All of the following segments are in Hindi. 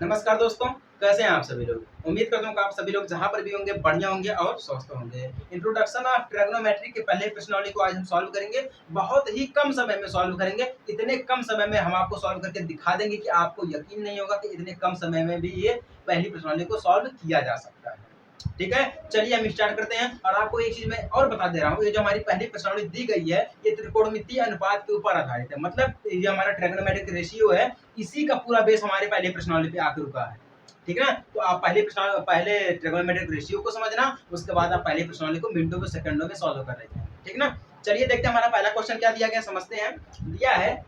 नमस्कार दोस्तों, कैसे हैं आप सभी लोग। उम्मीद करता हूँ कि आप सभी लोग जहाँ पर भी होंगे बढ़िया होंगे और स्वस्थ होंगे। इंट्रोडक्शन ऑफ ट्रिग्नोमेट्री के पहले प्रश्नावली को आज हम सॉल्व करेंगे। बहुत ही कम समय में सॉल्व करेंगे। इतने कम समय में हम आपको सॉल्व करके दिखा देंगे कि आपको यकीन नहीं होगा कि इतने कम समय में भी ये पहली प्रश्नावली को सॉल्व किया जा सकता है। ठीक है, चलिए हम स्टार्ट करते हैं। और आपको एक चीज मैं और बता दे रहा हूँ, ये जो हमारी पहली प्रश्नावली दी गई है ये त्रिकोणमितीय अनुपात के ऊपर आधारित है। मतलब ये हमारा ट्रिग्नोमेट्रिक रेशियो है, इसी का पूरा बेस हमारे पहले प्रश्नावली पे आकर रुका है। ठीक है ना, तो आप पहले ट्रिग्नोमेट्रिक रेशियो को समझना, उसके बाद आप पहली प्रश्नावली को मिनटों में सेकंडों में सॉल्व कर लेते हैं। ठीक ना, चलिए देखते हैं हमारा पहला क्वेश्चन क्या दिया गया, समझते हैं। दिया है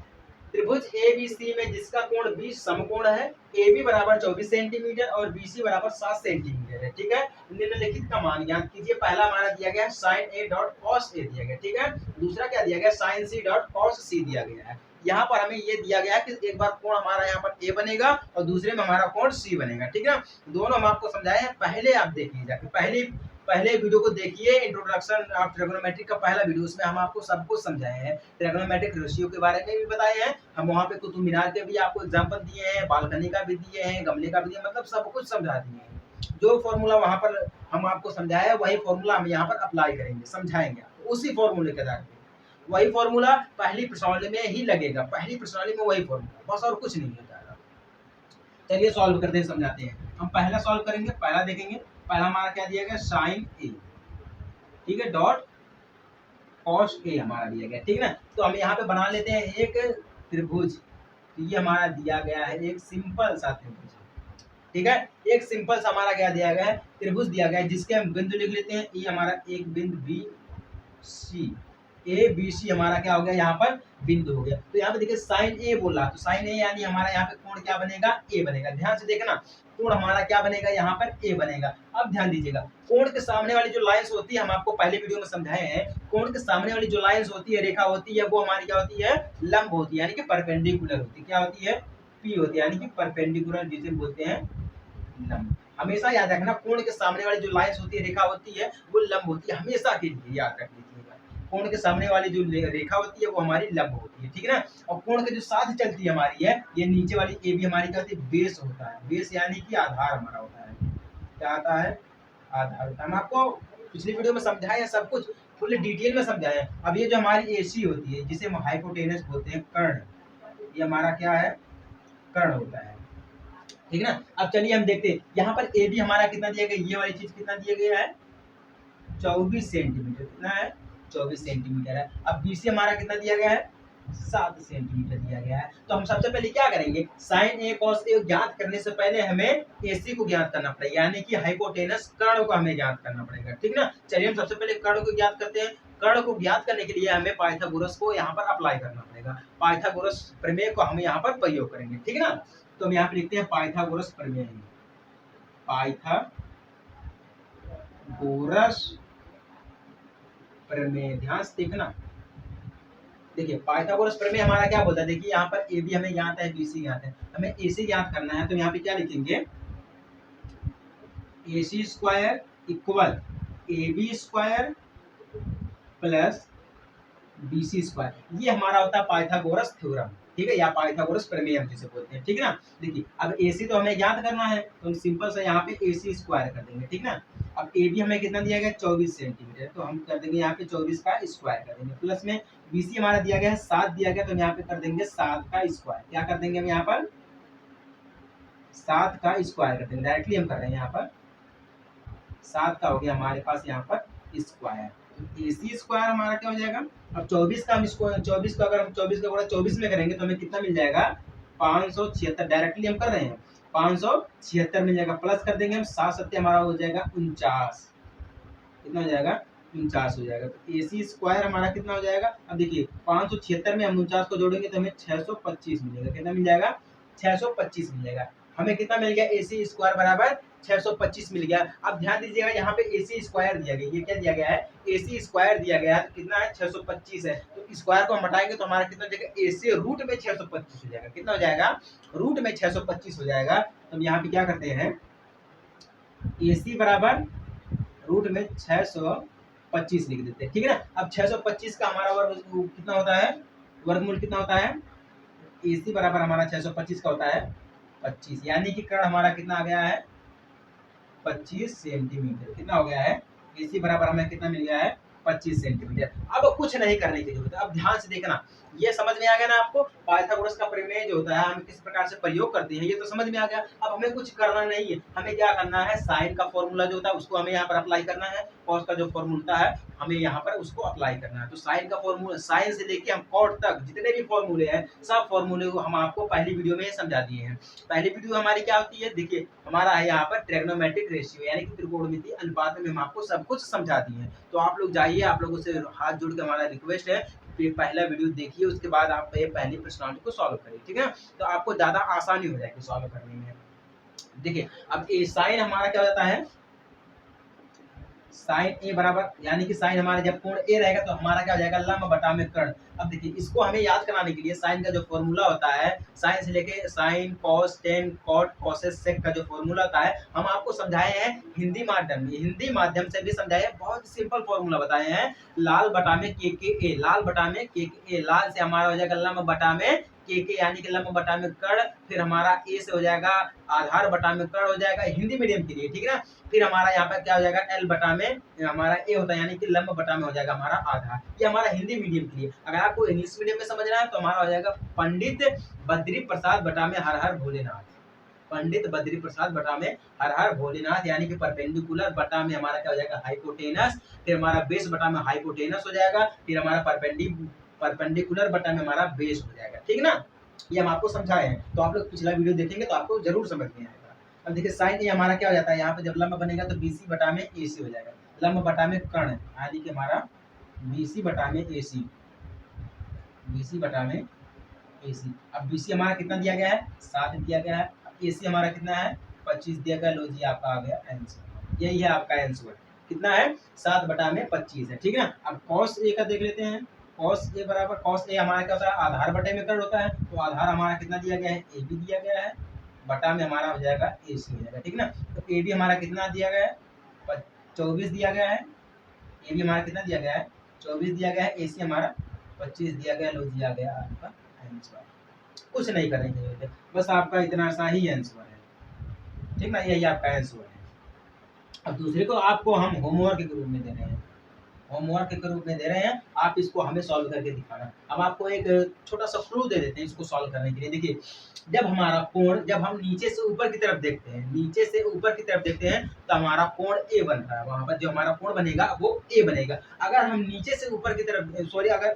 त्रिभुज एबीसी में जिसका कोण 20 समकोण है, AB बराबर 24 सेंटीमीटर और BC बराबर 7 सेंटीमीटर है। ठीक है, निम्नलिखित का मान ज्ञात कीजिए। पहला हमारा दिया गया sin A dot cos A दिया गया। ठीक है, दूसरा क्या दिया गया, sin C dot cos C दिया गया है। यहाँ पर हमें ये दिया गया कि एक बार कोण हमारा यहाँ पर A बनेगा और दूसरे में हमारा कोण C बनेगा। ठीक है, दोनों हम आपको समझाए हैं, पहले आप देखिए जाके पहले वीडियो को देखिए, इंट्रोडक्शन ऑफ ट्रिग्नोमेट्री का पहला वीडियो, उसमें हम आपको सब कुछ समझाए हैं। ट्रिग्नोमेट्रिक रेशियो के बारे में भी बताए हैं हम, वहाँ पे कुतुब मीनार के भी आपको एग्जांपल दिए हैं, बालकनी का भी दिए हैं, गमले का भी दिए, मतलब सब कुछ समझा दिए हैं। जो फॉर्मूला वहाँ पर हम आपको समझाया वही फॉर्मूला हम यहाँ पर अप्लाई करेंगे, समझाएंगे उसी फॉर्मूले के आधार पर। वही फॉर्मूला पहली प्रश्नावली में ही लगेगा, पहली प्रश्नावली में वही फॉर्मूला, बस और कुछ नहीं होता है। चलिए सॉल्व करते हैं, समझाते हैं। हम पहला सॉल्व करेंगे, पहला देखेंगे। पहला हमारा क्या दिया गया, साइन ए, ठीक है, डॉट कॉस ए हमारा दिया गया। ठीक है ना, तो हम यहाँ पे बना लेते हैं एक त्रिभुज। तो ये हमारा दिया गया है एक सिंपल सा त्रिभुज। ठीक है, एक सिंपल सा हमारा क्या दिया गया है, त्रिभुज दिया गया है, जिसके हम बिंदु लिख लेते हैं। ये हमारा एक बिंदु B C, A B C हमारा क्या हो गया, यहाँ पर बिंदु हो गया। तो यहाँ पे देखिए साइन ए बोला, तो साइन ए यानी हमारा यहाँ पे कोण क्या बनेगा, ए बनेगा। ध्यान से देखना, कोण हमारा क्या बनेगा, यहाँ पर ए बनेगा। अब ध्यान दीजिएगा, कोण के सामने वाली जो लाइंस होती है, हम आपको पहले वीडियो में समझाए हैं, कोण के सामने वाली जो लाइंस होती है, रेखा होती है, वो हमारी क्या होती है, लंब होती है, यानी कि परपेंडिकुलर होती है। क्या होती है, पी होती है, यानी कि परपेंडिकुलर जिसे बोलते हैं लंब। हमेशा याद रखना, कोण के सामने वाली जो लाइंस होती है, रेखा होती है, वो लंब होती है, हमेशा के लिए याद रख लीजिएगा। कोण के सामने वाली जो रेखा होती है वो हमारी लंब होती है। ठीक है ना, और कोण के जो साथ चलती है हमारी है, ये नीचे वाली ए भी हमारी क्या होती है, बेस होता है। बेस यानी कि आधार हमारा होता है। क्या आता है, आधार होता है। हम आपको पिछली वीडियो में समझाए हैं, सब कुछ फुल डिटेल में समझाए हैं। अब ये जो हमारी एसी होती है, जिसे हम हाइपोटेनस बोलते हैं, कर्ण, ये हमारा क्या है, कर्ण होता है। ठीक है ना, अब चलिए हम देखते हैं, यहाँ पर ए बी हमारा कितना दिया गया, ये वाली चीज कितना दिया गया है, 24 सेंटीमीटर। कितना है, 24 सेंटीमीटर है। अब बीसी हमारा कितना दिया गया है, 7 सेंटीमीटर दिया गया है। तो हम सबसे पहले क्या करेंगे, साइन ए कॉस ए ज्ञात करने से पहले हमें एसी को ज्ञात करना पड़ेगा, यानी कि हाइपोटेनस कर्ण को हमें ज्ञात करना पड़ेगा। ठीक ना, चलिए हम सबसे पहले कर्ण को ज्ञात करते हैं। कर्ण को ज्ञात करने के लिए हमें पाइथागोरस को यहाँ पर अप्लाई करना पड़ेगा। पाइथागोरस प्रमेय को हम यहाँ पर प्रयोग करेंगे। ठीक है ना, तो हम यहाँ पे लिखते हैं पाइथागोरस प्रमेय। पाइथागोरस प्रमेय, ध्यान से देखना। देखिए पाइथागोरस प्रमेय हमारा क्या बोलता है, देखिए यहाँ पर ए बी हमें ज्ञात है, बीसी ज्ञात है, हमें एसी ज्ञात करना है। तो यहाँ पे क्या लिखेंगे, AC square equal A B square plus BC square. ये हमारा होता है पाइथागोरस थ्योरम। ठीक है, या पाइथागोरस प्रमेय हम जिसे बोलते हैं। ठीक है ना, देखिए अब एसी तो हमें ज्ञात करना है, तो हम सिंपल से यहाँ पे एसी स्क्वायर कर देंगे। ठीक ना, अब ए बी हमें कितना दिया गया, 24 सेंटीमीटर, तो हम कर देंगे यहाँ पे 24 का स्क्वायर कर देंगे, प्लस में बीसी हमारा दिया गया है 7 दिया गया, तो हम यहाँ पे कर देंगे 7 का स्क्वायर। क्या कर देंगे हम यहाँ पर, 7 का स्क्वायर कर देंगे, डायरेक्टली हम कर रहे हैं यहाँ पर 7 का हो गया हमारे पास यहाँ पर स्क्वायर। एसी स्क्वायर हमारा क्या हो जाएगा, अब 24 का हम इसको 24 का अगर हम 24 का गुणा 24 में करेंगे तो हमें कितना मिल जाएगा, 576। डायरेक्टली हम कर रहे हैं, 576 मिल जाएगा, प्लस कर देंगे हम 7 सत्ते हमारा हो जाएगा 49। कितना हो जाएगा, 49 हो जाएगा। तो एसी स्क्वायर हमारा कितना हो जाएगा, अब देखिए 576 में हम 49 को जोड़ेंगे तो हमें 625 मिलेगा। कितना मिल जाएगा, 625 मिल जाएगा। हमें कितना मिल गया, एसी स्क्वायर बराबर 625 मिल गया। अब ध्यान दीजिएगा, यहाँ पे एसी स्क्वायर दिया गया, ये क्या दिया गया है, एसी स्क्वायर दिया गया है, तो कितना है, 625 है। तो स्क्वायर को हम हटाएंगे तो हमारा कितना हो जाएगा, एसी रूट में 625 हो जाएगा। कितना हो जाएगा, रूट में 625 हो जाएगा। तो हम यहाँ पे क्या करते हैं, एसी बराबर रूट में 625 लिख देते हैं। ठीक है ना, अब 625 का हमारा वर्ग कितना होता है, वर्गमूल कितना होता है, एसी बराबर हमारा 625 का होता है 25, यानी कि कर्ण हमारा कितना आ गया है 25 सेंटीमीटर। कितना हो गया है, इसी बराबर हमें कितना मिल गया है 25 सेंटीमीटर। अब कुछ नहीं करने की जरूरत है, अब ध्यान से देखना, ये समझ में आ गया ना आपको, पाइथागोरस का प्रमेय जो होता है हम किस प्रकार से प्रयोग करते हैं, ये तो समझ में आ गया। अब हमें कुछ करना नहीं है, हमें क्या करना है, साइन का फॉर्मूला जो होता है उसको हमें यहाँ पर अप्लाई करना है, कॉस का जो फॉर्मूला है हमें यहाँ पर उसको अप्लाई करना है। तो साइन का फॉर्मूला, साइन से लेके हम कॉट तक जितने भी फॉर्मूले हैं सब फॉर्मूले को हम आपको पहली वीडियो में समझा दिए हैं। पहली वीडियो हमारी क्या होती है, देखिए हमारा है यहाँ पर ट्रिग्नोमेट्रिक रेशियो यानी कि त्रिकोणमितीय अनुपात में हम आपको सब कुछ समझा दिए हैं। तो आप लोग जाइए, आप लोगों से हाथ जोड़ के हमारा रिक्वेस्ट है, फिर पहला वीडियो देखिए, उसके बाद आप ये पहली प्रश्नावली को सॉल्व करिए, ठीक है। तो आपको ज्यादा आसानी हो जाएगी सॉल्व करने में। देखिए अब ए साइन हमारा क्या हो जाता है, साइन ए बराबर, यानी कि साइन हमारा जब कोण ए रहेगा तो हमारा क्या हो जाएगा, लंब बटा में कर्ण। अब देखिए इसको हमें याद कराने के लिए साइन का जो फॉर्मूला होता है, साइन से लेके sine cos tan cot cosecs sec का जो फॉर्मूला होता है हम आपको समझाए हैं हिंदी माध्यम में, हिंदी माध्यम से भी समझाए हैं, बहुत सिंपल फॉर्मूला बताए हैं। लाल बटा में के ए, लाल बटा में के ए, लाल से हमारा हो जाएगा लंब बटा में के यानी कि लंब बटा में कर्ण, फिर हमारा ए से हो जाएगा आधार बटा में कर्ण हो जाएगा हिंदी मीडियम के लिए, ठीक है ना। फिर हमारा यहाँ पर क्या हो जाएगा, एल बटा में हमारा ए होता है, यानी कि लंब बटा में हो जाएगा हमारा आधार। ये हमारा हिंदी मीडियम के लिए। अगर आपको इंग्लिश मीडियम में समझना है तो हमारा हो जाएगा पंडित बद्री प्रसाद बटा में हर हर भोलेनाथ, पंडित बद्री प्रसाद बटा में हर हर भोलेनाथ, यानी कि परपेंडिकुलर बटा में हमारा क्या हो जाएगा हाइपोटेनस, फिर हमारा बेस बटा में हाइपोटेनस हो जाएगा, फिर हमारा परपेंडिकुलर बटा में हमारा बेस हो जाएगा, ठीक है ना। ये हम आपको समझाए हैं, तो आप लोग पिछला वीडियो देखेंगे तो आपको जरूर समझ में आएगा। अब देखिए साइन ए हमारा क्या हो जाता है, यहाँ पे जब लंब बनेगा तो बीसी बटा में एसी हो जाएगा, लंब बटा में कर्ण यानी कि हमारा बीसी बटा में एसी, बीसी बटा में एसी। अब बीसी हमारा कितना दिया गया है 7 दिया गया है, एसी हमारा कितना है 25 दिया गया। लो जी आपका आ गया आंसर, यही है आपका आंसर, कितना है 7 बटा में 25 है, ठीक है ना। अब कॉस ए का देख लेते हैं, कॉस ए बराबर, कॉस ए हमारा क्या होता है आधार बटे में कर्ण होता है, तो आधार हमारा कितना दिया गया है ए बी दिया गया है, बटा में हमारा हो जाएगा ए सी हो जाएगा, ठीक है ना। तो ए बी हमारा कितना दिया गया है 24 दिया गया है, ए बी हमारा कितना दिया गया है 24 दिया गया है, ए सी हमारा 25 दिया गया। लो दिया गया आपका आंसर, कुछ नहीं करने की जरूरत है, बस आपका इतना सा ही आंसर है, ठीक ना, यही आपका आंसर है। अब दूसरे को आपको हम होमवर्क के रूप में दे रहे हैं, होमवर्क के रूप में दे रहे हैं, आप इसको हमें सॉल्व करके दिखाना। अब आपको एक छोटा सा क्लू दे देते हैं इसको सॉल्व करने के लिए। देखिए जब हमारा कोण, जब हम नीचे से ऊपर की तरफ देखते हैं, नीचे से ऊपर की तरफ देखते हैं तो हमारा कोण ए बनता है, वहां पर जो हमारा कोण बनेगा वो ए बनेगा। अगर हम नीचे से ऊपर की तरफ, सॉरी, अगर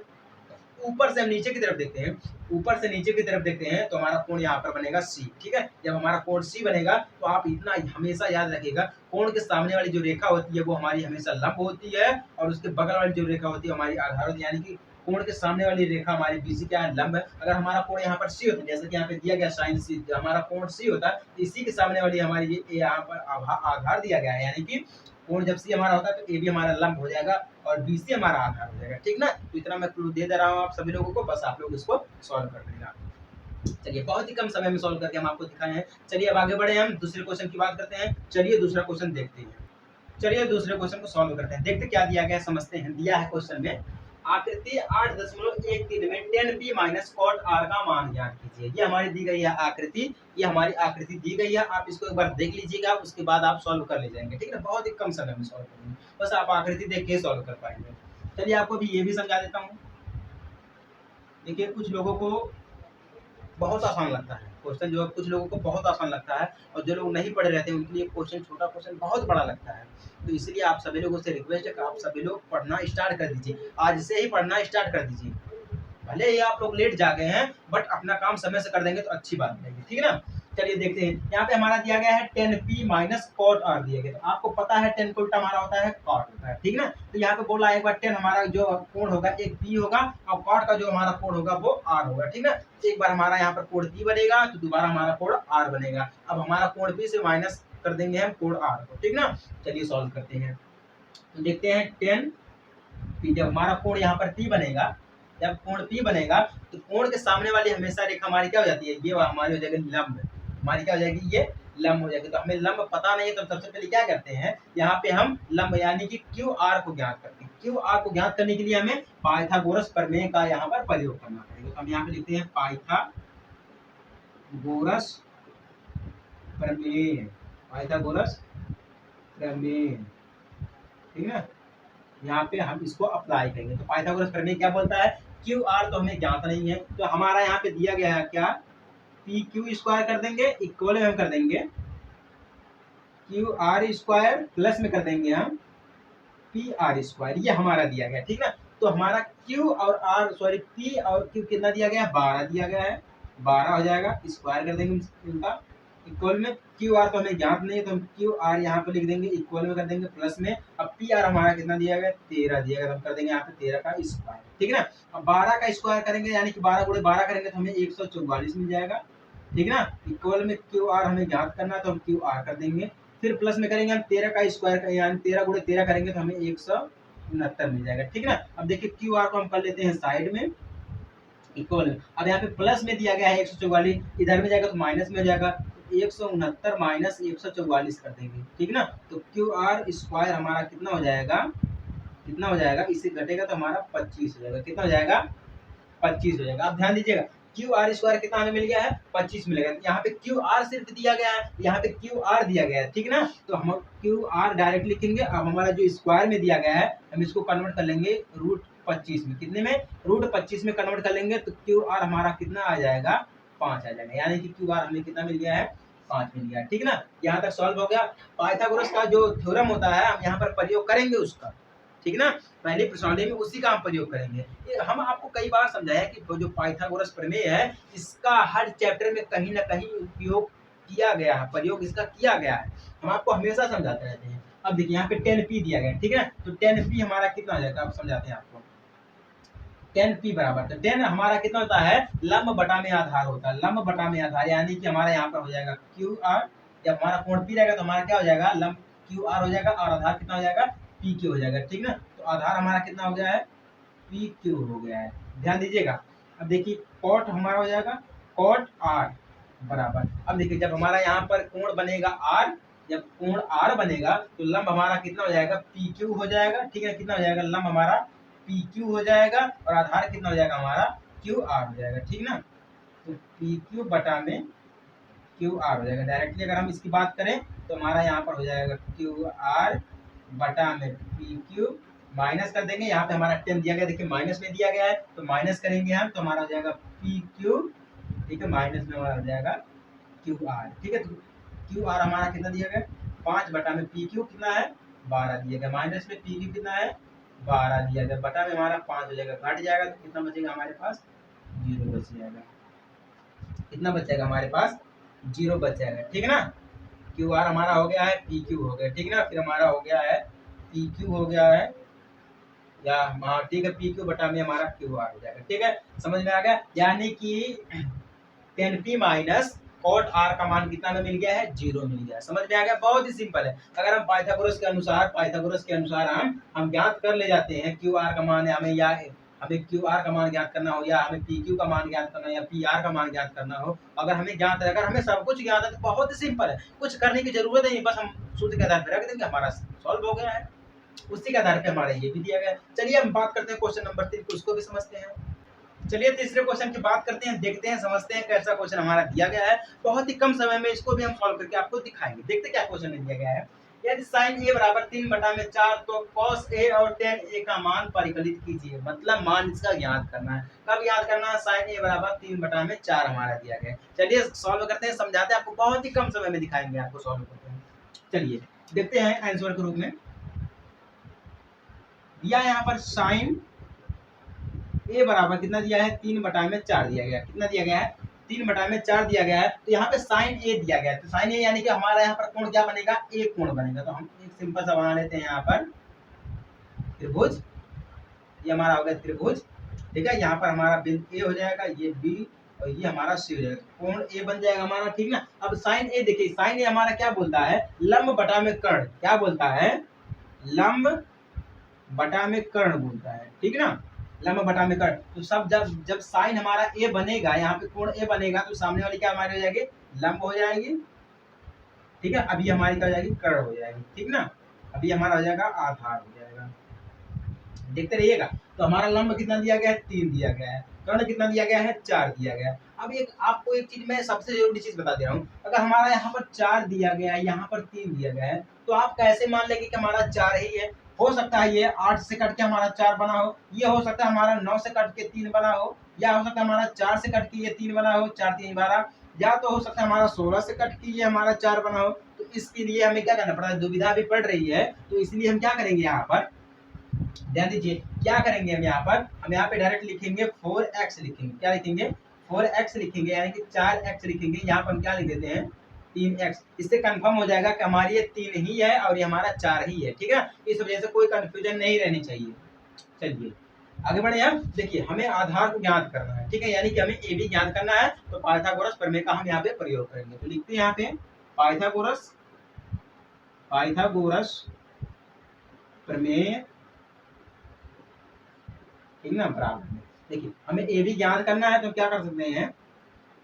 ऊपर से हम नीचे की तरफ देखते हैं, ऊपर से नीचे की तरफ देखते हैं तो हमारा कोण यहाँ पर बनेगा सी, ठीक है। जब हमारा कोण सी बनेगा तो आप इतना हमेशा याद रखिएगा, कोण के सामने वाली जो रेखा होती है वो हमारी हमेशा लंब होती है, और उसके बगल वाली जो रेखा होती है हमारी आधार होती है, यानी कि कोण के सामने वाली रेखा हमारी बीसी क्या है लंब है। अगर हमारा कोण यहाँ पर सी होता है, जैसे कि यहाँ पे दिया गया साइन सी, हमारा कोण सी होता है, इसी के सामने वाली हमारी ये यहाँ पर आधार दिया गया है, यानी कि कोण जब सी हमारा होता है तो ए भी हमारा लंब हो जाएगा और बी सी हमारा आधार हो जाएगा, ठीक ना। तो इतना मैं क्लू दे रहा हूँ आप सभी लोगों को, बस आप लोग इसको सॉल्व कर लेना। चलिए बहुत ही कम समय में सॉल्व करके हम आपको दिखाए हैं। चलिए अब आगे बढ़े, हम दूसरे क्वेश्चन की बात करते हैं। चलिए दूसरा क्वेश्चन देखते हैं, चलिए दूसरे क्वेश्चन को सॉल्व करते हैं, देखते क्या दिया गया है, समझते हैं। दिया है क्वेश्चन में आकृति 8.13 में 10p माइनस कॉट आर का मान ज्ञात कीजिए। ये हमारी दी गई है आकृति, ये हमारी आकृति दी गई है, आप इसको एक बार देख लीजिएगा, उसके बाद आप सॉल्व कर ले जाएंगे, ठीक है ना। बहुत ही कम समय में सॉल्व करेंगे, बस आप आकृति देख के सॉल्व कर पाएंगे। चलिए आपको भी ये भी समझा देता हूँ। देखिए कुछ लोगों को बहुत आसान लगता है क्वेश्चन, जो कुछ लोगों को बहुत आसान लगता है, और जो लोग नहीं पढ़े रहते हैं उनके लिए क्वेश्चन, छोटा क्वेश्चन बहुत बड़ा लगता है। तो इसलिए आप सभी लोगों से रिक्वेस्ट है कि आप सभी लोग पढ़ना स्टार्ट कर दीजिए, आज से ही पढ़ना स्टार्ट कर दीजिए। भले ही आप लोग लेट जागे हैं, बट अपना काम समय से कर देंगे तो अच्छी बात रहेगी, ठीक है ना। चलिए देखते हैं, यहाँ पे हमारा दिया गया है 10p माइनस कॉट आर दिया गया। तो आपको पता है 10 को उल्टा हमारा होता है कॉट होता है, ठीक है ना। तो यहाँ पे बोला एक बार 10 हमारा जो कोण होगा एक p होगा, और कॉट का जो हमारा कोण होगा वो r होगा, ठीक है। एक बार हमारा यहाँ पर कोण p बनेगा तो दोबारा हमारा कोण r बनेगा। अब हमारा कोण p से माइनस कर देंगे हम कोण r को, ठीक ना। चलिए सॉल्व करते हैं, तो देखते हैं 10p, जब हमारा कोण यहाँ पर p बनेगा, जब कोण P बनेगा तो कोण के सामने वाली हमेशा रेखा हमारी क्या हो जाती है, ये हमारी हो जाएगी लंब, हमारी क्या हो जाएगी ये लंब हो जाएगी। तो हमें लंब पता नहीं है तो सबसे पहले क्या करते हैं, यहाँ पे हम लंब यानी कि क्यू आर को ज्ञात करते हैं। क्यू आर को ज्ञात करने के लिए हमें पाइथागोरस प्रमेय का यहाँ पर प्रयोग करना पड़ेगा। तो हम यहाँ पे लिखते हैं पाइथागोरस प्रमेय, पाइथागोरस प्रमेय, ठीक है ना। यहाँ पे हम इसको अप्लाई करेंगे। तो पाइथागोरस प्रमेय क्या बोलता है, क्यू आर तो हमें ज्ञात नहीं है, तो हमारा यहाँ पे दिया गया है क्या, पी क्यू स्क्वायर कर देंगे, इक्वल में हम कर देंगे क्यू आर स्क्वायर, प्लस में कर देंगे हम पी आर स्क्वायर, ये हमारा दिया गया, ठीक ना। तो हमारा क्यू और आर सॉरी पी और क्यू कितना दिया गया है, 12 दिया गया है, 12 हो जाएगा, स्क्वायर कर देंगे इनका, इक्वल में क्यू आर तो हमें ज्ञात नहीं है, तो हम क्यू आर यहाँ पे लिख देंगे, इक्वल में कर देंगे प्लस में। अब पी आर हमारा कितना दिया गया, 13 दिया गया, तो हम कर देंगे यहाँ पे 13 का स्क्वायर, ठीक है ना। अब 12 का स्क्वायर करेंगे, यानी कि 12 गुणे 12 करेंगे तो हमें 144 मिल जाएगा, ठीक है ना। इक्वल में क्यू आर हमें ज्ञात करना है, तो हम क्यू आर कर देंगे, फिर प्लस में करेंगे हम 13 का स्क्वायर, यानी 13 गुणे 13 करेंगे तो हमें 169 मिल जाएगा, ठीक है ना। अब देखिए क्यू आर को हम कर लेते हैं साइड में, इक्वल में। अब यहाँ पे प्लस में दिया गया है 144, इधर में जाएगा तो माइनस में हो जाएगा, 169 माइनस 144 कर देंगे, ठीक है ना। तो क्यू आर स्क्वायर हमारा कितना हो जाएगा, कितना हो जाएगा, इससे घटेगा तो हमारा 25 हो जाएगा, कितना हो जाएगा, 25 हो जाएगा। अब ध्यान दीजिएगा क्यू आर स्क्वायर कितना हमें मिल गया है, 25 मिलेगा। यहाँ पे क्यू आर सिर्फ दिया गया है, यहाँ पे क्यू आर दिया गया है, ठीक है ना। तो हम क्यू आर डायरेक्ट लिखेंगे। अब हमारा जो स्क्वायर में दिया गया है हम इसको कन्वर्ट कर लेंगे रूट 25 में, कितने में, रूट 25 में कन्वर्ट कर लेंगे, तो क्यू आर हमारा कितना आ जाएगा, 5 आ जाएगा, यानी कि क्यू आर हमें कितना मिल गया है, 5 मिल गया, ठीक है ना। यहाँ तक सॉल्व हो गया। पाइथागोरस का जो थ्योरम होता है हम यहाँ पर प्रयोग करेंगे उसका, ठीक है ना। पहले प्रश्नावली में उसी का हम प्रयोग करेंगे। हम आपको कई बार समझाया कि जो पाइथागोरस प्रमेय है इसका हर चैप्टर में कहीं ना कहीं उपयोग किया गया है, प्रयोग इसका किया गया है, हम आपको हमेशा समझाते रहते हैं। अब देखिए यहाँ पे 10p दिया गया, ठीक है। तो 10p हमारा कितना हो जाएगा, आप समझाते हैं आपको। 10p बराबर, तो 10 हमारा कितना होता है, लंब बटा में आधार होता है, लंब बटा में आधार, यानी कि हमारा यहाँ पर हो जाएगा क्यू आर, जब हमारा कोण p रहेगा तो हमारा क्या हो जाएगा, लंब क्यू आर हो जाएगा, और आधार कितना हो जाएगा, पी क्यू हो जाएगा, ठीक ना। तो आधार हमारा कितना हो गया है, पी क्यू हो गया है, ध्यान दीजिएगा। अब देखिए कॉट हमारा हो जाएगा कॉट आर बराबर, अब देखिए जब हमारा यहाँ पर कोण बनेगा आर, जब कोण आर बनेगा तो लंब हमारा कितना हो जाएगा, पी क्यू हो जाएगा, ठीक है, कितना हो जाएगा, लंब हमारा पी क्यू हो जाएगा, और आधार कितना हो जाएगा हमारा, क्यू आर हो जाएगा, ठीक ना। तो पी क्यू बटा में क्यू आर हो जाएगा। डायरेक्टली अगर हम इसकी बात करें तो हमारा यहाँ पर हो जाएगा क्यू आर बटा में पी क्यू, माइनस कर देंगे, यहाँ पे हमारा 10 दिया गया, देखिए माइनस में दिया गया है तो माइनस करेंगे हम, तो हमारा हो जाएगा पी क्यू, ठीक है, माइनस में हमारा हो जाएगा क्यू आर, ठीक है। तो क्यू आर हमारा कितना दिया गया, 5 बटा में पी क्यू कितना है, 12 दिया गया, माइनस में पी क्यू कितना है, 12 दिया गया, बटा में हमारा 5 हो जाएगा, घट जाएगा तो कितना बचेगा हमारे पास, 0 बच जाएगा, कितना बच जाएगा हमारे पास, 0 बच जाएगा, ठीक है ना। क्यू आर हमारा हो गया है, पी क्यू हो गया, ठीक है ना। फिर हमारा हो गया है पी क्यू हो गया है, या हाँ ठीक है, पी क्यू बटा में हमारा क्यू आर हो जाएगा, ठीक है, समझ में आ गया। यानी कि 10p माइनस कॉट आर का मान कितना में मिल गया है, 0 मिल गया, समझ में आ गया, बहुत ही सिंपल है। अगर हम पाइथागोरस के अनुसार हम ज्ञात कर ले जाते हैं क्यू आर का मान है, हमें या हमें क्यू आर का मान ज्ञात करना हो, या हमें पी क्यू का मान ज्ञात करना हो, या पी आर का मान ज्ञात करना हो, अगर हमें ज्ञात है, अगर हमें सब कुछ ज्ञात है तो बहुत ही सिंपल है, कुछ करने की जरूरत नहीं, बस हम सूत्र के आधार पर रख देंगे, हमारा सॉल्व हो गया है। उसी के आधार पे हमारा ये भी दिया गया है। चलिए हम बात करते हैं क्वेश्चन नंबर 3, उसको भी समझते हैं। चलिए तीसरे क्वेश्चन की बात करते हैं, देखते हैं, समझते हैं कैसा क्वेश्चन हमारा दिया गया है। बहुत ही कम समय में इसको भी हम सॉल्व करके आपको दिखाएंगे। देखते क्या क्वेश्चन में दिया गया है। यदि sin a बराबर 3 बटा में 4 तो cos a और tan a का मान परिकलित कीजिए, मतलब मान इसका ज्ञात करना है। कब ज्ञात करना है, sin a बराबर 3 बटा में 4 हमारा दिया गया है। चलिए सॉल्व करते हैं, समझाते हैं आपको, बहुत ही कम समय में दिखाएंगे आपको सॉल्व करते हैं। चलिए देखते हैं आंसर के रूप में दिया यहाँ पर sin a बराबर कितना दिया है, 3 बटा में 4 दिया गया, कितना दिया गया है, 3 बटा में 4 दिया गया है। तो यहाँ पे sin a दिया गया है, तो sin a यानी कि हमारा यहाँ पर कोण क्या बनेगा, एक कोण बनेगा। तो हम एक सिंपल सा बना लेते हैं यहाँ पर त्रिभुज, ये हमारा हो गया त्रिभुज, ठीक है। यहाँ पर हमारा बिंदु a हो जाएगा, ये b और ये हमारा c हो जाएगा, कोण a बन जाएगा हमारा, ठीक ना। अब sin a देखिए, sin a हमारा क्या बोलता है, लंब बटा में कर्ण, क्या बोलता है, लंब बटा में कर्ण बोलता है, ठीक ना, लंब बटा में कर्ण। तो सब जब साइन हमारा ए बनेगा, यहाँ पे कोण ए बनेगा, तो सामने वाली क्या हमारी हो जाएगी, लंब हो जाएगी, ठीक है। अभी हमारी क्या हो जाएगी, कर्ण हो जाएगी, ठीक ना। अभी हमारा हो जाएगा आधार हो जाएगा, देखते रहिएगा। तो हमारा लंब कितना दिया गया है, 3 दिया गया है, कर्ण कितना दिया गया है, 4 दिया गया है। अब एक आपको एक चीज मैं सबसे जरूरी चीज बता दे रहा हूँ, अगर हमारा यहाँ पर 4 दिया गया है, यहाँ पर 3 दिया गया है, तो आप कैसे मान लेंगे कि हमारा 4 ही है। हो सकता है ये 8 से कट के हमारा 4 बना हो, ये हो सकता है हमारा 9 से कट के 3 बना हो, या हो सकता है हमारा 4 से कट के ये 3 बना हो, 4 3 12, या तो हो सकता है हमारा 16 से कट के ये हमारा 4 बना हो। तो इसके लिए हमें क्या करना पड़ा है, दुविधा भी पड़ रही है, तो इसलिए हम क्या करेंगे, यहाँ पर ध्यान दीजिए क्या करेंगे, हम यहाँ पे डायरेक्ट लिखेंगे 4x लिखेंगे, क्या लिखेंगे, 4x लिखेंगे, यानी कि 4x लिखेंगे। यहाँ पर हम क्या लिख देते हैं, 3x। इससे कंफर्म हो जाएगा कि हमारी ये 3 ही है और ये हमारा 4 ही है, ठीक है। इस वजह से कोई कंफ्यूजन नहीं रहनी चाहिए। चलिए आगे बढ़े। हम देखिए हमें आधार को ज्ञात करना है, ठीक है, यानी कि हमें ए बी ज्ञात करना है, तो पाइथागोरस प्रमेय का हम यहाँ पे प्रयोग करेंगे। तो लिखते हैं यहाँ पे पाइथागोरस प्रमेय, ठीक ना, बराबर में। देखिए हमें ए बी ज्ञात करना है, तो क्या कर सकते हैं,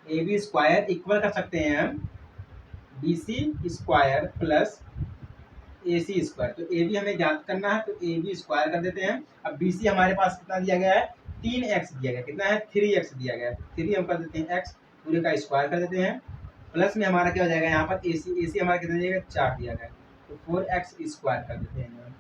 ए बी स्क्वायर इक्वल कर सकते हैं हम B C square plus A C square. तो ए बी हमें ज्ञात करना है, तो ए बी स्क्वायर कर देते हैं। अब बी सी हमारे पास कितना दिया गया है, 3x दिया गया, कितना है, 3x दिया गया है, 3 हम कर देते हैं x, पूरे का स्क्वायर कर देते हैं, प्लस में हमारा क्या हो जाएगा, यहाँ पर ए सी हमारा कितना दिया गया, 4 दिया गया, तो 4x स्क्वायर कर देते हैं,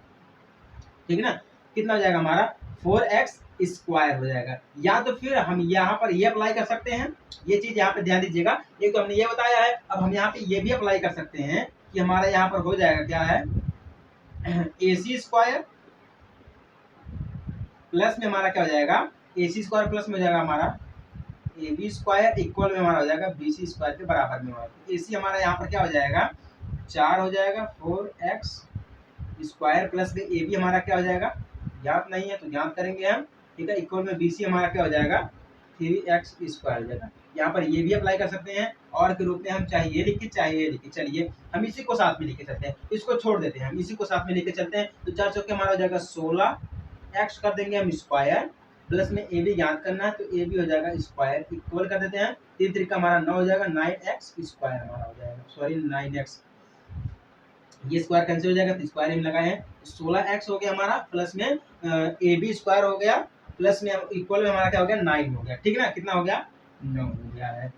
ठीक है ना। कितना हो जाएगा हमारा, 4x स्क्वायर हो जाएगा। या तो फिर हम यहाँ पर ये अप्लाई कर सकते हैं, ये चीज यहाँ पे ध्यान दीजिएगा, एक तो हमने ये बताया है, अब हम यहाँ पे ये भी अप्लाई कर सकते हैं कि हमारा यहाँ पर हो जाएगा क्या है, ए सी स्क्वायर प्लस में हमारा क्या हो जाएगा, ए सी स्क्वायर प्लस में हो जाएगा हमारा ए बी स्क्वायर इक्वल में हमारा हो जाएगा बी सी स्क्वायर के बराबर में होगा। ए सी हमारा यहाँ पर क्या हो जाएगा, 4 हो जाएगा, 4x स्क्वायर प्लस में ए बी हमारा क्या हो जाएगा, ज्ञात नहीं है तो ज्ञात करेंगे हम, ठीक है, इक्वल में बी सी हमारा क्या हो जाएगा, 3x स्क्वायर हो जाएगा। यहाँ पर ये भी अप्लाई कर सकते हैं, और के रूप में हम चाहे ये लिखे चाहे ये लिखे, चलिए हम इसी को साथ में लेके चलते हैं, इसको छोड़ देते हैं, हम इसी को साथ में लेके चलते हैं। तो 4 चौके हमारा हो जाएगा 16x कर देंगे हम स्क्वायर, प्लस में ए बी ज्ञात करना है, तो ए बी हो जाएगा स्क्वायर इक्वल कर देते हैं, 3 3 का हमारा 9 हो जाएगा, 9x स्क्वायर हमारा हो जाएगा, सॉरी 9x, ये स्क्वायर कैंसिल हो जाएगा, तो स्क्वायर हम लगाए हैं, 16x हो गया हमारा, प्लस में ए बी स्क्वायर हो गया, प्लस में इक्वल में हमारा क्या हो गया, 9 हो गया, ठीक है ना, कितना हो गया, 9 हो गया है।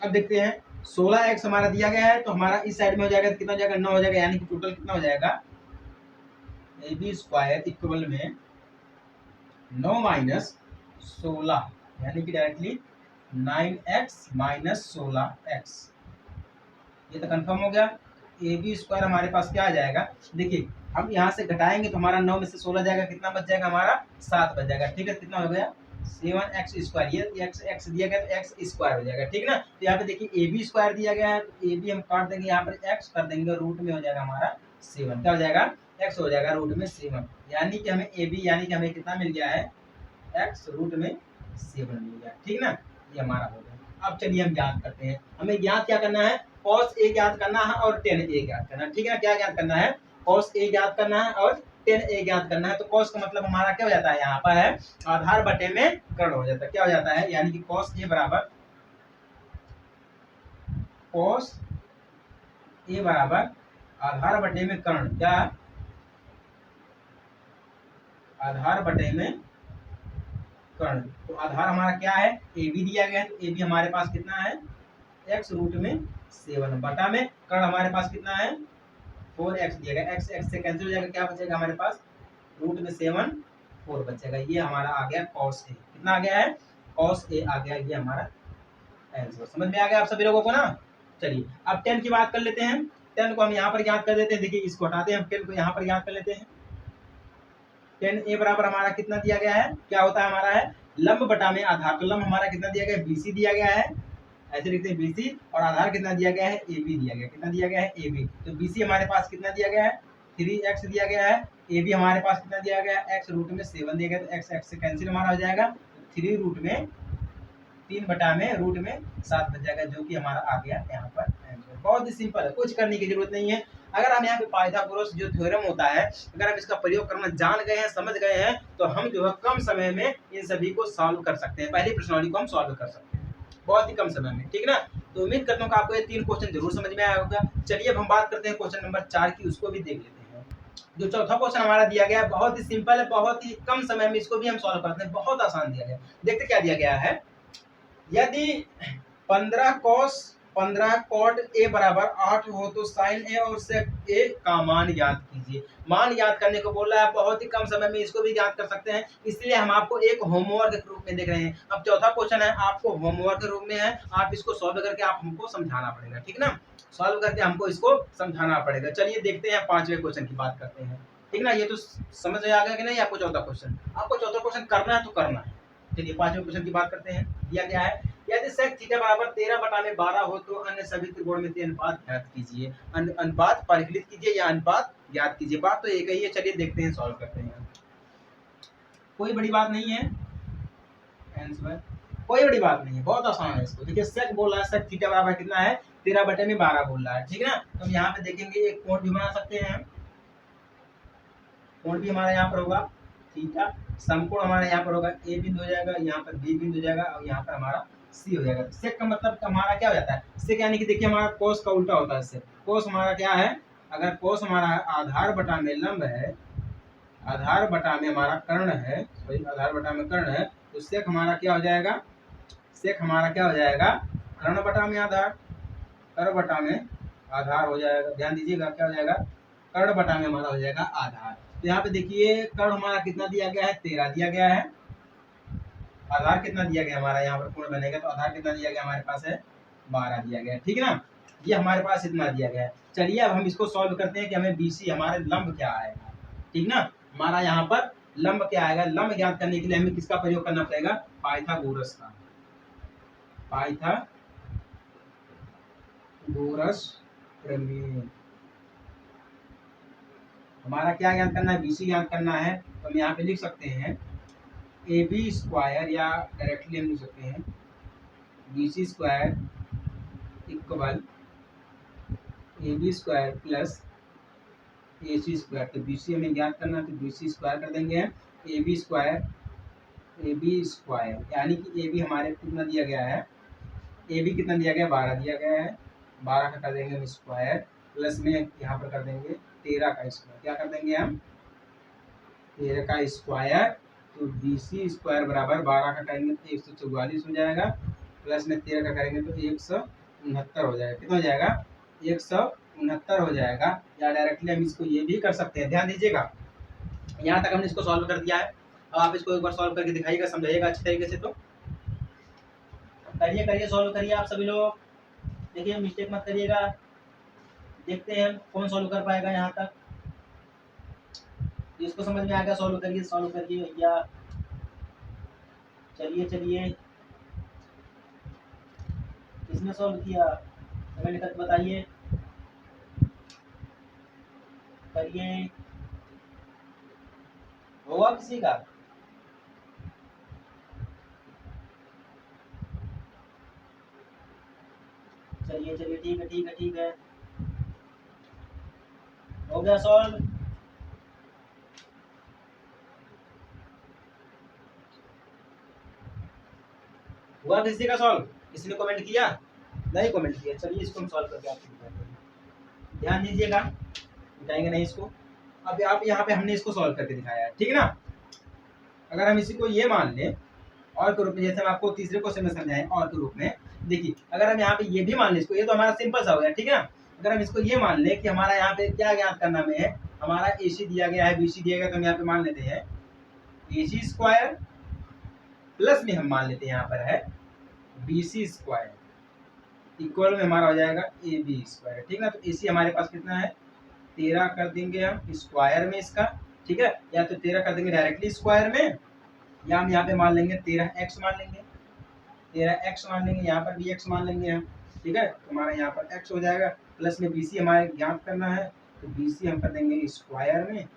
अब देखते हैं 16x हमारा दिया गया है, तो हमारा इस साइड में हो जाएगा, कितना हो जाएगा, 9 हो जाएगा, यानी कि टोटल कितना हो जाएगा, ए बी स्क्वायर इक्वल में 9 माइनस 16, यानी कि डायरेक्टली 9x माइनस 16x, ये तो कंफर्म हो गया। ए बी स्क्वायर हमारे पास क्या आ जाएगा, देखिए हम यहाँ से घटाएंगे तो हमारा 9 में से 16 जाएगा, कितना बच जाएगा हमारा, 7 बच जाएगा, ठीक है, कितना हो गया, 7x स्क्वायर, ये x दिया गया तो x स्क्वायर हो जाएगा, ठीक है ना। तो यहाँ पे देखिए ए बी स्क्वायर दिया गया है, तो ए बी हम काट देंगे, यहाँ पर x कर देंगे, रूट में हो जाएगा हमारा 7, क्या हो जाएगा, x हो जाएगा रूट में 7, यानी कि हमें ए बी यानी कि हमें कितना मिल गया है, x रूट में 7 मिल गया, ठीक ना, ये हमारा हो गया। अब चलिए हम ज्ञात करते हैं, हमें ज्ञात क्या करना है, cos a ज्ञात करना है और tan a ज्ञात करना है, ठीक है ना। क्या ज्ञात करना है, cos a ज्ञात करना है और tan a ज्ञात करना है। तो cos का मतलब हमारा क्या हो जाता है, यहाँ पर है आधार बटे में कर्ण हो जाता है, क्या हो जाता है, यानी कि cos a बराबर आधार बटे में कर्ण, क्या आधार बटे में कर्ण। तो आधार हमारा क्या है, ए बी दिया गया है, तो ए बी हमारे पास कितना है, x रूट में 7 बटा में कर्ण हमारे पास कितना है, 4x दिया गया, x से कैंसिल हो जाएगा, क्या बचेगा हमारे पास, रूट में 7 4 बचेगा, ये हमारा आ गया cos a, कितना आ गया है, cos a आ गया, ये हमारा आंसर। समझ में आ गया आप सभी लोगों को ना। चलिए अब 10 की बात कर लेते हैं, 10 को हम यहाँ पर ज्ञात कर देते हैं, देखिए इसको हटाते हैं, हम 10 को यहाँ पर ज्ञात कर लेते हैं। 10 a बराबर हमारा कितना दिया गया है, क्या होता है हमारा है लंब बटा में आधार, तो लंब हमारा कितना दिया गया है, BC दिया गया है, ऐसे लिखते हैं BC, और आधार कितना दिया गया है, AB दिया गया, कितना दिया गया है, AB। तो BC हमारे पास कितना दिया गया है, 3x दिया गया है, AB हमारे पास कितना दिया गया है, x रूट में 7 दिया गया, तो x से कैंसिल हमारा हो जाएगा, 3 रूट में 3 बटा में रूट में 7 बच जाएगा, जो कि हमारा आ गया यहाँ पर आंसर। बहुत ही सिंपल है, कुछ करने की जरूरत नहीं है। अगर हम यहाँ पे पाइथागोरस जो थ्योरम होता है, अगर हम इसका प्रयोग करना जान गए हैं, समझ गए हैं, तो हम जो है कम समय में इन सभी को सॉल्व कर सकते हैं, पहली प्रश्नावली को हम सॉल्व कर सकते हैं बहुत ही कम समय में, ठीक है ना। तो उम्मीद करता हूँ कि आपको ये 3 क्वेश्चन जरूर समझ में आया होगा। चलिए अब हम बात करते हैं क्वेश्चन नंबर 4 की, उसको भी देख लेते हैं। जो चौथा क्वेश्चन हमारा दिया गया है बहुत ही सिंपल है, बहुत ही कम समय में इसको भी हम सॉल्व करते हैं, बहुत आसान दिया गया है। देखते क्या दिया गया है, यदि 15 कॉट ए बराबर 8 हो तो साइन ए और सेक ए का मान ज्ञात कीजिए। मान ज्ञात करने को बोल रहा है, बहुत ही कम समय में इसको भी ज्ञात कर सकते हैं, इसलिए हम आपको एक होमवर्क के रूप में देख रहे हैं। अब चौथा क्वेश्चन है, आपको होमवर्क के रूप में है, आप इसको सॉल्व करके आप हमको समझाना पड़ेगा, ठीक ना, सॉल्व करके हमको इसको समझाना पड़ेगा। चलिए देखते हैं 5वें क्वेश्चन की बात करते हैं, ठीक ना। ये तो समझ में आ गया कि नहीं आपको चौथा क्वेश्चन, आपको चौथा क्वेश्चन करना है तो करना है। चलिए 5वें क्वेश्चन की बात करते हैं। दिया गया है, यदि सेक थीटा बराबर 13/12 हो तो अन्य सभी त्रिकोणमितीय अनुपात ज्ञात कीजिए। अनुपात परिकलित कीजिए या अनुपात ज्ञात कीजिए, बात तो एक ही है। चलिए देखते हैं, सॉल्व करते हैं, कोई बड़ी बात नहीं है, आंसर कोई बड़ी बात नहीं है, बहुत आसान है इसको। देखिए सेक बोल रहा है, सेक थीटा बराबर कितना है, 13/12 बोल रहा है, ठीक है ना। तो हम यहाँ पे देखेंगे एक कोण भी बना सकते हैं, कोण भी हमारा यहाँ पर होगा थीटा, समकोण हमारा यहाँ पर होगा ए बिंदु हो जाएगा, यहाँ पर बी बिंदु हो जाएगा और यहाँ पर हमारा सी हो जाएगा। सेक का मतलब हमारा क्या हो जाता है, सेक यानी कि देखिए हमारा कोस का उल्टा होता है इससे। कोस हमारा क्या है, अगर कोस हमारा आधार बटा में लंब है, आधार बटा में हमारा कर्ण है, सॉरी आधार बटा में कर्ण है, तो सेक हमारा क्या हो जाएगा, सेक हमारा क्या हो जाएगा, कर्ण बटा में आधार, कर्ण बटा में आधार हो जाएगा। ध्यान दीजिएगा क्या हो जाएगा, कर्ण बटा में हमारा हो जाएगा आधार। तो यहाँ पे देखिए कर्ण हमारा कितना दिया गया है, 13 दिया गया है, आधार कितना दिया गया हमारा, यहाँ पर कोण बनेगा तो आधार कितना दिया गया हमारे पास है, 12 दिया गया है, ठीक है ना। ये हमारे पास इतना दिया गया है। चलिए अब हम इसको सॉल्व करते हैं कि हमें बीसी हमारे लंब क्या आएगा, ठीक ना, हमारा यहाँ पर लंब क्या आएगा। लंब ज्ञात करने के लिए हमें किसका प्रयोग करना पड़ेगा, पाइथागोरस का, पाइथागोरस प्रमेय। हमारा क्या ज्ञात करना है, बीसी ज्ञात करना है। तो हम यहाँ पे लिख सकते हैं ए बी स्क्वायर, या डायरेक्टली हम लिख सकते हैं BC square equal A B square plus A C square. तो बीसी हमें ज्ञात करना है, तो बीसी स्क्वायर कर देंगे हम, ए बी स्क्वायर यानी कि ए बी हमारे कितना दिया गया है, ए बी कितना दिया गया, 12 दिया गया है, 12 का कर देंगे हम स्क्वायर, प्लस में यहाँ पर कर देंगे 13 का स्क्वायर। क्या कर देंगे हम, 13 का स्क्वायर, तो बीसी स्क्वायर बराबर 12 का करेंगे तो 144 हो जाएगा, प्लस में 13 का करेंगे तो 169 हो जाएगा। कितना हो जाएगा, 169 हो जाएगा। या डायरेक्टली हम इसको ये भी कर सकते हैं। ध्यान दीजिएगा यहाँ तक हमने इसको सॉल्व कर दिया है। अब आप इसको एक बार सॉल्व करके दिखाइएगा, समझाइएगा अच्छी तरीके से। तो करिए सॉल्व करिए आप सभी लोग, देखिए मिस्टेक मत करिएगा। देखते हैं कौन सॉल्व कर पाएगा यहाँ तक, इसको समझ में आ गया, सॉल्व करिए भैया। चलिए किसने सॉल्व किया, कमेंट करके बताइए, करिए, होगा किसी का। चलिए ठीक है, हो गया सॉल्व। हुआ किसी का सॉल्व, किसी ने कमेंट किया, नहीं कमेंट किया। चलिए इसको हम सॉल्व करके आपको दिखाते हैं, ध्यान दीजिएगा, मिटाएंगे नहीं इसको। अब आप यहाँ पे हमने इसको सॉल्व करके दिखाया है, ठीक है ना। अगर हम इसी को ये मान लें और के रूप में, जैसे हम आपको तीसरे क्वेश्चन में समझाएं और के रूप में, देखिए अगर हम यहाँ पे ये भी मान लें इसको, ये तो हमारा सिंपल सा हो गया, ठीक है ना। अगर हम इसको ये मान लें कि हमारा यहाँ पे क्या ज्ञात करना में है, हमारा ए सी दिया गया है, बी सी दिया गया, तो हम यहाँ पे मान लेते हैं ए सी स्क्वायर, प्लस में हम मान लेते हैं यहाँ पर है बी सी स्क्वायर, इक्वल में हमारा हो जाएगा ए बी स्क्वायर, ठीक ना। तो ए सी हमारे पास कितना है, 13 कर देंगे हम स्क्वायर में इसका, ठीक है, या तो 13 कर देंगे डायरेक्टली स्क्वायर में, या हम यहाँ पे मान लेंगे 13x मान लेंगे, 13x मान लेंगे, यहाँ पर भी x मान लेंगे हम, ठीक है। तो हमारा यहाँ पर x हो जाएगा, प्लस में BC हमारे ज्ञात करना है, तो BC हम कर देंगे स्क्वायर में,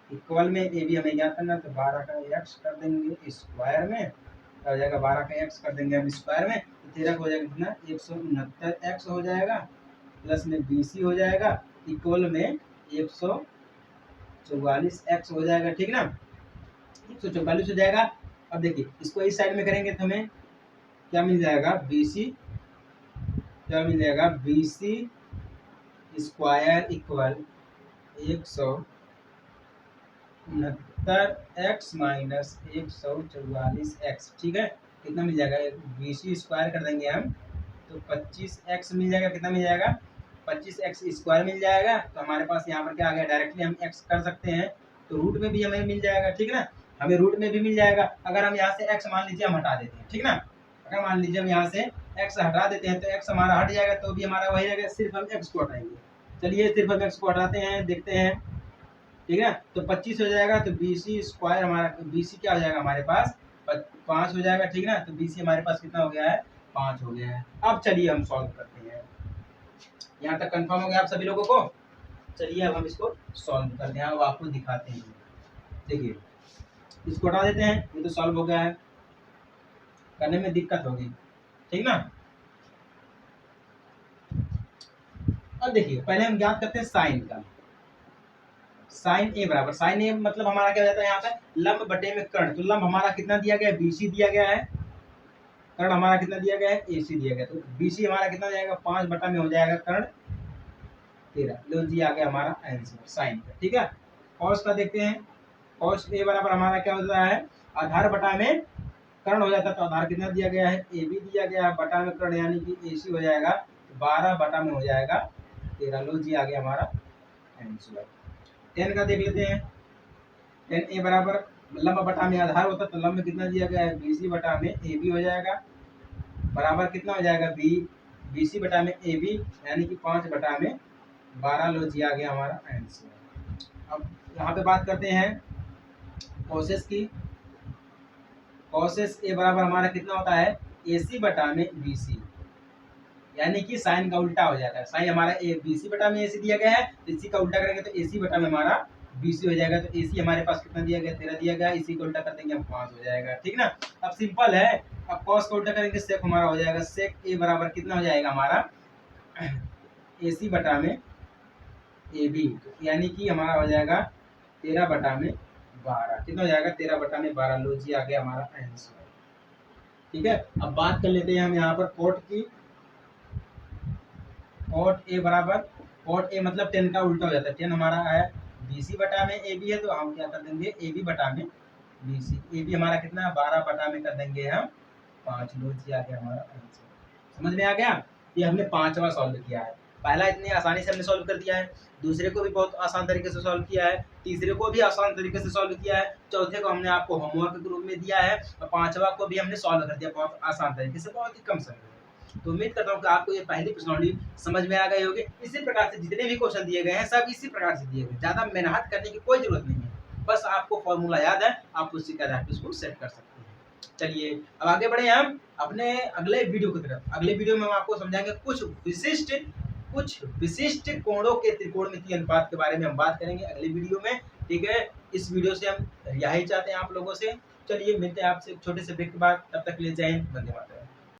इक्वल में AB हमें ज्ञात करना है, तो 12 का x कर देंगे स्क्वायर में, हो जाएगा 12 का x कर देंगे हम स्क्वायर में, तो 13 का हो जाएगा कितना, 169x हो जाएगा, प्लस में BC हो जाएगा, इक्वल में 144x हो जाएगा, ठीक ना, 144 हो जाएगा। अब देखिए इसको इस साइड में करेंगे तो हमें क्या मिल जाएगा, BC क्या मिल जाएगा, BC square equal 144 69x minus 144x, ठीक है। कितना मिल जाएगा, BC स्क्वायर कर देंगे हम तो 25x मिल जाएगा। कितना मिल जाएगा, 25x स्क्वायर मिल जाएगा। तो हमारे पास यहाँ पर क्या आ गया, डायरेक्टली हम x कर सकते हैं तो रूट में भी हमें मिल जाएगा, ठीक ना। हमें रूट में भी मिल जाएगा। अगर हम यहाँ से x मान लीजिए हम हटा देते हैं, ठीक ना। अगर मान लीजिए हम यहाँ से x हटा देते हैं तो x हमारा हट जाएगा, तो भी हमारा वही रहेगा, सिर्फ हम x को हटाएंगे। चलिए सिर्फ हम x को हटाते हैं, देखते हैं, ठीक है। तो 25 हो जाएगा तो BC स्क्वायर हमारा, BC क्या हो जाएगा हमारे पास 5 हो जाएगा, ठीक ना। तो BC हमारे पास कितना हो गया है, 5 हो गया है। अब चलिए हम सॉल्व करते हैं। यहाँ तक कंफर्म हो गया आप सभी लोगों को। चलिए अब हम इसको सॉल्व करते हैं, अब आपको दिखाते हैं। देखिए इसको हटा देते हैं, ये तो सॉल्व हो गया है, करने में दिक्कत होगी, ठीक ना। अब देखिए पहले हम ज्ञात करते हैं साइन का। साइन ए बराबर, साइन ए मतलब हमारा क्या हो जाता है यहाँ पे, लंब बटे में कर्ण। तो लंब हमारा कितना दिया गया है, BC दिया गया है, कर्ण हमारा कितना दिया गया है, AC दिया गया। तो BC हमारा कितना हो जाएगा, 5 बटा में हो जाएगा कर्ण 13। लो जी आ गया हमारा आंसर साइन का, ठीक है। कॉस का देखते हैं। कॉस ए बराबर हमारा क्या होता है, आधार बटा में कर्ण हो जाता है। तो आधार कितना दिया गया है, AB दिया गया है, बटा में कर्ण यानी कि AC हो जाएगा 12 बटा में हो जाएगा 13। लो जी आ गया हमारा आंसर। 10 का देख लेते हैं। 10 ए बराबर लंब बटा में आधार होता है, तो लंब कितना दिया गया है, BC बटा में AB हो जाएगा, बराबर कितना हो जाएगा, BC बटा में AB यानी कि 5 बटा में 12। लो जी आ गया हमारा आंसर। अब यहाँ पे बात करते हैं कोसेस की। कोसेस ए बराबर हमारा कितना होता है, AC बटा में BC यानी कि साइन का उल्टा हो जाता है। साइन हमारा BC बटा में AC दिया गया है, तो इसी का उल्टा करेंगे तो AC बटा में हमारा BC हो जाएगा। तो AC हमारे पास कितना दिया गया, 13 दिया गया, इसी को उल्टा कर देंगे हम 5 हो जाएगा, ठीक ना। अब सिंपल है। अब कॉस का उल्टा करेंगे सेक हमारा हो जाएगा, सेक ए बराबर कितना हो जाएगा हमारा, AC बटा में AB यानी कि हमारा हो जाएगा 13 बटा में 12। कितना हो जाएगा, 13 बटा में 12। लो जी आ गया हमारा आंसर, ठीक है। अब बात कर लेते हैं हम यहाँ पर कोट की। कोट ए बराबर, कोट ए मतलब 10 का उल्टा हो जाता है। 10 हमारा है BC बटा में AB है, तो हम क्या कर देंगे, AB बटा में BC। AB हमारा कितना है, 12 बटा में कर देंगे हम 5। लो जी आ गया हमारा आंसर। समझ में आ गया। ये हमने 5वां सॉल्व किया है। पहला इतनी आसानी से हमने सॉल्व कर दिया है, दूसरे को भी बहुत आसान तरीके से सॉल्व किया है, तीसरे को भी आसान तरीके से सॉल्व किया है, चौथे को हमने आपको होमवर्क के रूप में दिया है, और 5वां को भी हमने सॉल्व कर दिया बहुत आसान तरीके से, बहुत ही कम समय में। तो उम्मीद करता हूँ कि आपको ये पहली प्रश्नावली समझ में आ गई होगी। इसी प्रकार से जितने भी क्वेश्चन दिए गए हैं सब इसी प्रकार से दिए गए, ज़्यादा मेहनत करने की कोई जरूरत नहीं है। बस आपको फॉर्मूला याद है, आप उसी का आधार पर उसको सेट कर सकते हैं। चलिए अब आगे बढ़े हम अपने अगले वीडियो की तरफ। अगले वीडियो में हम आपको समझाएंगे कुछ विशिष्ट कोणों के त्रिकोणमितीय अनुपात के बारे में हम बात करेंगे अगले वीडियो में, ठीक है। इस वीडियो से हम यही चाहते हैं आप लोगों से। चलिए मिलते हैं आपसे छोटे से ब्रेक के बाद, तब तक के लिए जय हिंद, वंदे मातरम।